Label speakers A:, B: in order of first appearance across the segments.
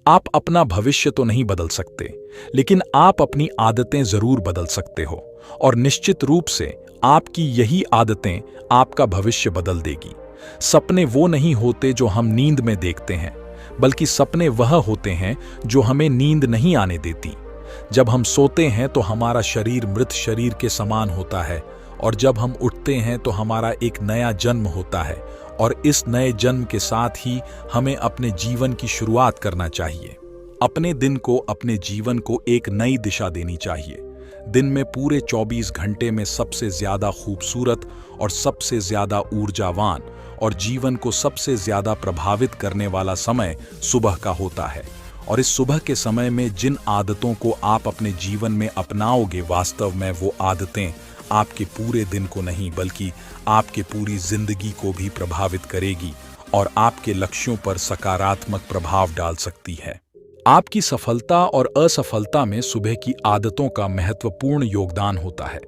A: आप अपना भविष्य तो नहीं बदल सकते, लेकिन आप अपनी आदतें जरूर बदल सकते हो, और निश्चित रूप से आपकी यही आदतें आपका भविष्य बदल देगी। सपने वो नहीं होते जो हम नींद में देखते हैं, बल्कि सपने वह होते हैं जो हमें नींद नहीं आने देती। जब हम सोते हैं तो हमारा शरीर मृत शरीर के समान होता है, और जब हम उठते हैं तो हमारा एक नया जन्म होता है, और इस नए जन्म के साथ ही हमें अपने जीवन की शुरुआत करना चाहिए। अपने दिन को, अपने जीवन को एक नई दिशा देनी चाहिए। दिन में पूरे 24 घंटे में सबसे ज्यादा खूबसूरत और सबसे ज्यादा ऊर्जावान और जीवन को सबसे ज्यादा प्रभावित करने वाला समय सुबह का होता है। और इस सुबह के समय में जिन आदतों को आप अपने जीवन में अपनाओगे, वास्तव में वो आदतें आपके पूरे दिन को नहीं बल्कि आपके पूरी जिंदगी को भी प्रभावित करेगी और आपके लक्ष्यों पर सकारात्मक प्रभाव डाल सकती है। आपकी सफलता और असफलता में सुबह की आदतों का महत्वपूर्ण योगदान होता है।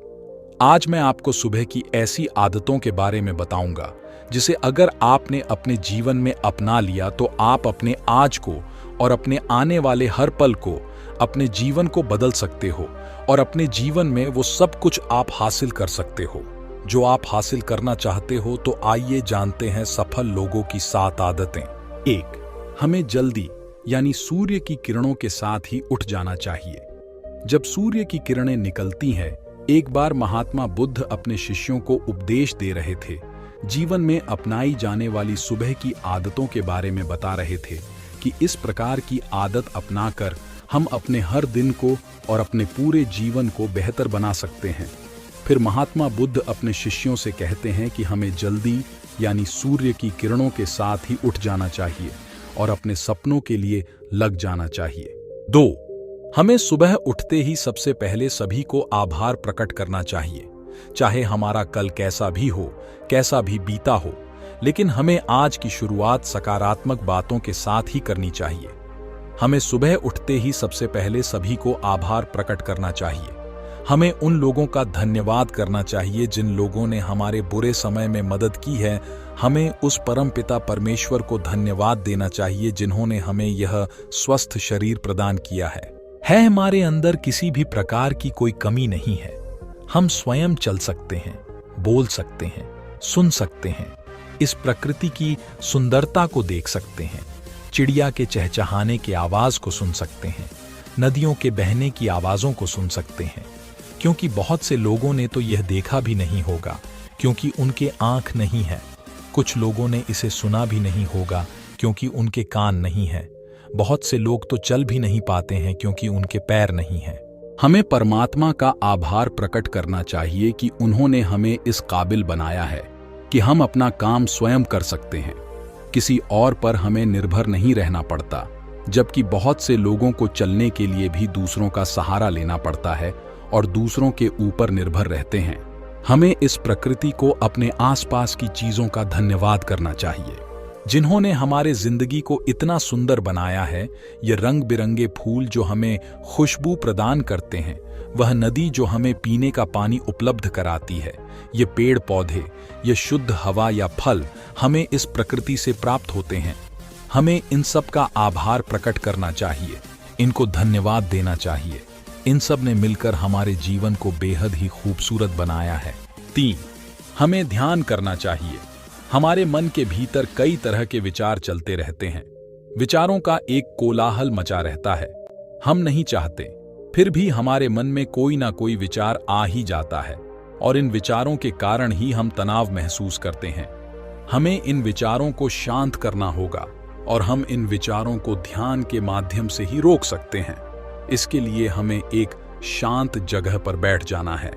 A: आज मैं आपको सुबह की ऐसी आदतों के बारे में बताऊंगा जिसे अगर आपने अपने जीवन में अपना लिया तो आप अपने आज को और अपने आने वाले हर पल को, अपने जीवन को बदल सकते हो, और अपने जीवन में वो सब कुछ आप हासिल कर सकते हो जो आप हासिल करना चाहते हो। तो आइए जानते हैं सफल लोगों की 7 आदतें। 1, हमें जल्दी यानी सूर्य की किरणों के साथ ही उठ जाना चाहिए। जब सूर्य की किरणें निकलती हैं, एक बार महात्मा बुद्ध अपने शिष्यों को उपदेश दे रहे थे, जीवन में अपनाई जाने वाली सुबह की आदतों के बारे में बता रहे थे कि इस प्रकार की आदत अपनाकर हम अपने हर दिन को और अपने पूरे जीवन को बेहतर बना सकते हैं। फिर महात्मा बुद्ध अपने शिष्यों से कहते हैं कि हमें जल्दी यानी सूर्य की किरणों के साथ ही उठ जाना चाहिए और अपने सपनों के लिए लग जाना चाहिए। 2, हमें सुबह उठते ही सबसे पहले सभी को आभार प्रकट करना चाहिए। चाहे हमारा कल कैसा भी हो, कैसा भी बीता हो, लेकिन हमें आज की शुरुआत सकारात्मक बातों के साथ ही करनी चाहिए। हमें सुबह उठते ही सबसे पहले सभी को आभार प्रकट करना चाहिए। हमें उन लोगों का धन्यवाद करना चाहिए जिन लोगों ने हमारे बुरे समय में मदद की है। हमें उस परमपिता परमेश्वर को धन्यवाद देना चाहिए जिन्होंने हमें यह स्वस्थ शरीर प्रदान किया है। हमारे अंदर किसी भी प्रकार की कोई कमी नहीं है। हम स्वयं चल सकते हैं, बोल सकते हैं, सुन सकते हैं, इस प्रकृति की सुंदरता को देख सकते हैं, चिड़िया के चहचहाने की आवाज को सुन सकते हैं, नदियों के बहने की आवाजों को सुन सकते हैं। क्योंकि बहुत से लोगों ने तो यह देखा भी नहीं होगा क्योंकि उनके आंख नहीं है। कुछ लोगों ने इसे सुना भी नहीं होगा क्योंकि उनके कान नहीं है। बहुत से लोग तो चल भी नहीं पाते हैं क्योंकि उनके पैर नहीं हैं। हमें परमात्मा का आभार प्रकट करना चाहिए कि उन्होंने हमें इस काबिल बनाया है कि हम अपना काम स्वयं कर सकते हैं। किसी और पर हमें निर्भर नहीं रहना पड़ता, जबकि बहुत से लोगों को चलने के लिए भी दूसरों का सहारा लेना पड़ता है और दूसरों के ऊपर निर्भर रहते हैं। हमें इस प्रकृति को, अपने आसपास की चीजों का धन्यवाद करना चाहिए जिन्होंने हमारे जिंदगी को इतना सुंदर बनाया है। ये रंग बिरंगे फूल जो हमें खुशबू प्रदान करते हैं, वह नदी जो हमें पीने का पानी उपलब्ध कराती है, ये पेड़ पौधे, ये शुद्ध हवा या फल हमें इस प्रकृति से प्राप्त होते हैं। हमें इन सब का आभार प्रकट करना चाहिए, इनको धन्यवाद देना चाहिए। इन सब ने मिलकर हमारे जीवन को बेहद ही खूबसूरत बनाया है। 3, हमें ध्यान करना चाहिए। हमारे मन के भीतर कई तरह के विचार चलते रहते हैं। विचारों का एक कोलाहल मचा रहता है। हम नहीं चाहते, फिर भी हमारे मन में कोई ना कोई विचार आ ही जाता है और इन विचारों के कारण ही हम तनाव महसूस करते हैं। हमें इन विचारों को शांत करना होगा और हम इन विचारों को ध्यान के माध्यम से ही रोक सकते हैं। इसके लिए हमें एक शांत जगह पर बैठ जाना है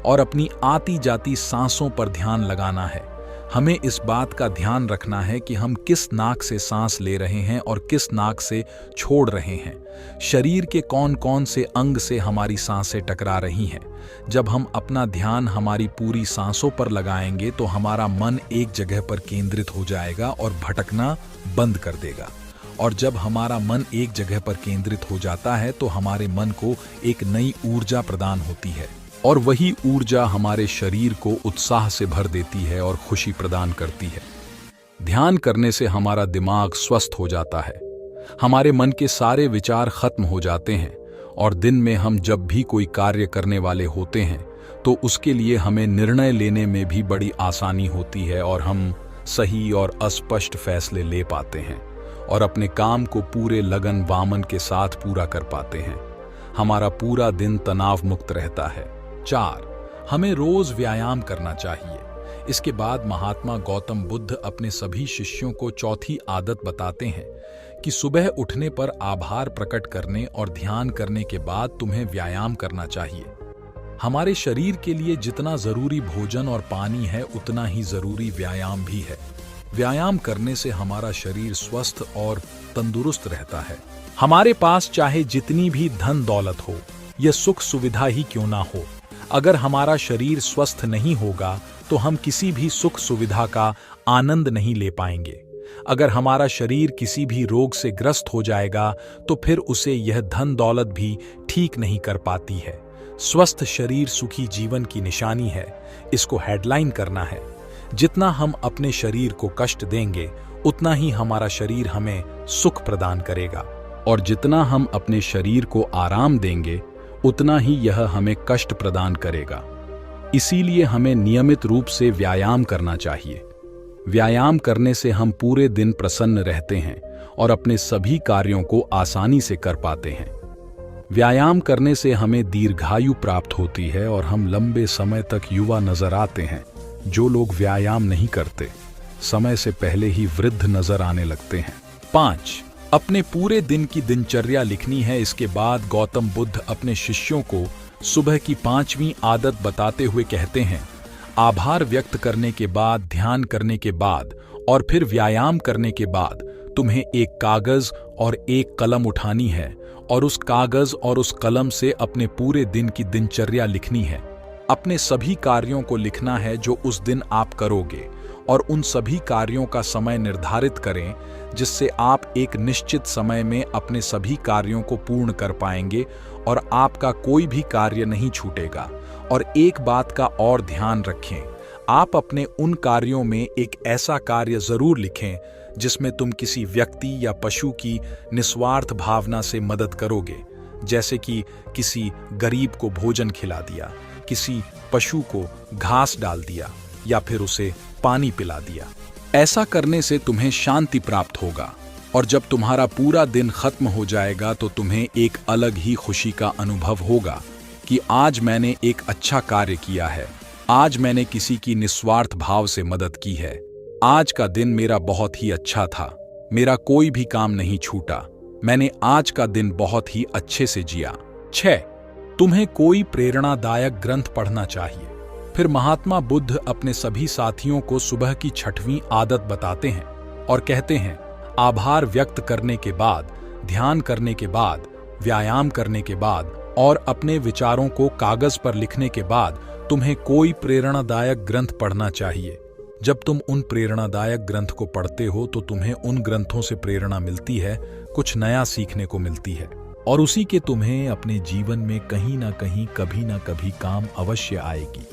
A: और अपनी आती जाती सांसों पर ध्यान लगाना है। हमें इस बात का ध्यान रखना है कि हम किस नाक से सांस ले रहे हैं और किस नाक से छोड़ रहे हैं। शरीर के कौन कौन से अंग से हमारी सांसें टकरा रही हैं। जब हम अपना ध्यान हमारी पूरी सांसों पर लगाएंगे तो हमारा मन एक जगह पर केंद्रित हो जाएगा और भटकना बंद कर देगा। और जब हमारा मन एक जगह पर केंद्रित हो जाता है तो हमारे मन को एक नई ऊर्जा प्रदान होती है और वही ऊर्जा हमारे शरीर को उत्साह से भर देती है और खुशी प्रदान करती है। ध्यान करने से हमारा दिमाग स्वस्थ हो जाता है। हमारे मन के सारे विचार खत्म हो जाते हैं और दिन में हम जब भी कोई कार्य करने वाले होते हैं तो उसके लिए हमें निर्णय लेने में भी बड़ी आसानी होती है और हम सही और अस्पष्ट फैसले ले पाते हैं और अपने काम को पूरे लगन वामन के साथ पूरा कर पाते हैं। हमारा पूरा दिन तनाव मुक्त रहता है। 4, हमें रोज व्यायाम करना चाहिए। इसके बाद महात्मा गौतम बुद्ध अपने सभी शिष्यों को चौथी आदत बताते हैं कि सुबह उठने पर आभार प्रकट करने और ध्यान करने के बाद तुम्हें व्यायाम करना चाहिए। हमारे शरीर के लिए जितना जरूरी भोजन और पानी है उतना ही जरूरी व्यायाम भी है। व्यायाम करने से हमारा शरीर स्वस्थ और तंदुरुस्त रहता है। हमारे पास चाहे जितनी भी धन दौलत हो या सुख सुविधा ही क्यों ना हो, अगर हमारा शरीर स्वस्थ नहीं होगा तो हम किसी भी सुख सुविधा का आनंद नहीं ले पाएंगे। अगर हमारा शरीर किसी भी रोग से ग्रस्त हो जाएगा तो फिर उसे यह धन दौलत भी ठीक नहीं कर पाती है। स्वस्थ शरीर सुखी जीवन की निशानी है। इसको हेडलाइन करना है। जितना हम अपने शरीर को कष्ट देंगे उतना ही हमारा शरीर हमें सुख प्रदान करेगा और जितना हम अपने शरीर को आराम देंगे उतना ही यह हमें कष्ट प्रदान करेगा। इसीलिए हमें नियमित रूप से व्यायाम करना चाहिए। व्यायाम करने से हम पूरे दिन प्रसन्न रहते हैं और अपने सभी कार्यों को आसानी से कर पाते हैं। व्यायाम करने से हमें दीर्घायु प्राप्त होती है और हम लंबे समय तक युवा नजर आते हैं। जो लोग व्यायाम नहीं करते समय से पहले ही वृद्ध नजर आने लगते हैं। 5, अपने पूरे दिन की दिनचर्या लिखनी है। इसके बाद गौतम बुद्ध अपने शिष्यों को सुबह की 5वीं आदत बताते हुए कहते हैं, आभार व्यक्त करने के बाद, ध्यान करने के बाद और फिर व्यायाम करने के बाद तुम्हें एक कागज और एक कलम उठानी है और उस कागज और उस कलम से अपने पूरे दिन की दिनचर्या लिखनी है। अपने सभी कार्यों को लिखना है जो उस दिन आप करोगे और उन सभी कार्यों का समय निर्धारित करें जिससे आप एक निश्चित समय में अपने सभी कार्यों को पूर्ण कर पाएंगे और आपका कोई भी कार्य नहीं छूटेगा। और एक बात का और ध्यान रखें, आप अपने उन कार्यों में एक ऐसा कार्य जरूर लिखें जिसमें तुम किसी व्यक्ति या पशु की निस्वार्थ भावना से मदद करोगे, जैसे कि किसी गरीब को भोजन खिला दिया, किसी पशु को घास डाल दिया या फिर उसे पानी पिला दिया। ऐसा करने से तुम्हें शांति प्राप्त होगा और जब तुम्हारा पूरा दिन खत्म हो जाएगा तो तुम्हें एक अलग ही खुशी का अनुभव होगा कि आज मैंने एक अच्छा कार्य किया है, आज मैंने किसी की निस्वार्थ भाव से मदद की है, आज का दिन मेरा बहुत ही अच्छा था, मेरा कोई भी काम नहीं छूटा, मैंने आज का दिन बहुत ही अच्छे से जिया। 6, तुम्हें कोई प्रेरणादायक ग्रंथ पढ़ना चाहिए। फिर महात्मा बुद्ध अपने सभी साथियों को सुबह की 6वीं आदत बताते हैं और कहते हैं, आभार व्यक्त करने के बाद, ध्यान करने के बाद, व्यायाम करने के बाद और अपने विचारों को कागज पर लिखने के बाद तुम्हें कोई प्रेरणादायक ग्रंथ पढ़ना चाहिए। जब तुम उन प्रेरणादायक ग्रंथ को पढ़ते हो तो तुम्हें उन ग्रंथों से प्रेरणा मिलती है, कुछ नया सीखने को मिलती है और उसी के तुम्हें अपने जीवन में कहीं ना कहीं कभी ना कभी काम अवश्य आएगी।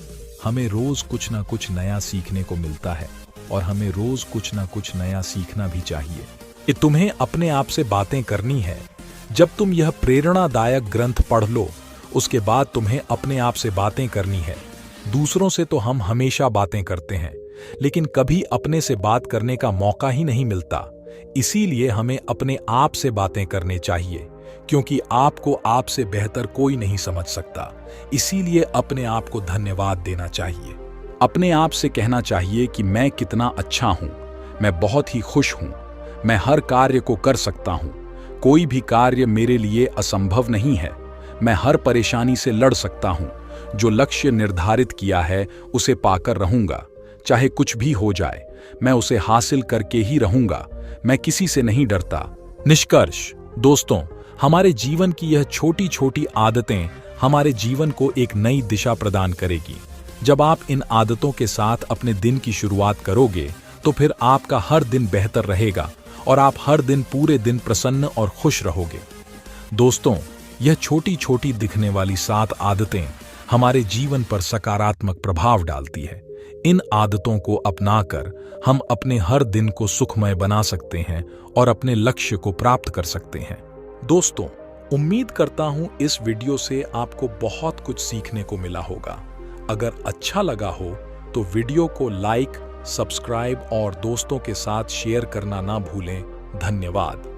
A: हमें रोज कुछ ना कुछ नया सीखने को मिलता है और हमें रोज कुछ ना कुछ नया सीखना भी चाहिए। ये तुम्हें अपने आप से बातें करनी है। जब तुम यह प्रेरणादायक ग्रंथ पढ़ लो उसके बाद तुम्हें अपने आप से बातें करनी है। दूसरों से तो हम हमेशा बातें करते हैं लेकिन कभी अपने से बात करने का मौका ही नहीं मिलता। इसीलिए हमें अपने आप से बातें करनी चाहिए क्योंकि आपको आपसे बेहतर कोई नहीं समझ सकता। इसीलिए अपने आप को धन्यवाद देना चाहिए। अपने आप से कहना चाहिए कि मैं कितना अच्छा हूं, मैं बहुत ही खुश हूं, मैं हर कार्य को कर सकता हूं, कोई भी कार्य मेरे लिए असंभव नहीं है, मैं हर परेशानी से लड़ सकता हूं, जो लक्ष्य निर्धारित किया है उसे पाकर रहूंगा, चाहे कुछ भी हो जाए मैं उसे हासिल करके ही रहूंगा, मैं किसी से नहीं डरता। निष्कर्ष दोस्तों, हमारे जीवन की यह छोटी छोटी आदतें हमारे जीवन को एक नई दिशा प्रदान करेगी। जब आप इन आदतों के साथ अपने दिन की शुरुआत करोगे तो फिर आपका हर दिन बेहतर रहेगा और आप हर दिन पूरे दिन प्रसन्न और खुश रहोगे। दोस्तों, यह छोटी छोटी दिखने वाली 7 आदतें हमारे जीवन पर सकारात्मक प्रभाव डालती है। इन आदतों को अपनाकर हम अपने हर दिन को सुखमय बना सकते हैं और अपने लक्ष्य को प्राप्त कर सकते हैं। दोस्तों, उम्मीद करता हूं इस वीडियो से आपको बहुत कुछ सीखने को मिला होगा। अगर अच्छा लगा हो तो वीडियो को लाइक, सब्सक्राइब और दोस्तों के साथ शेयर करना ना भूलें। धन्यवाद।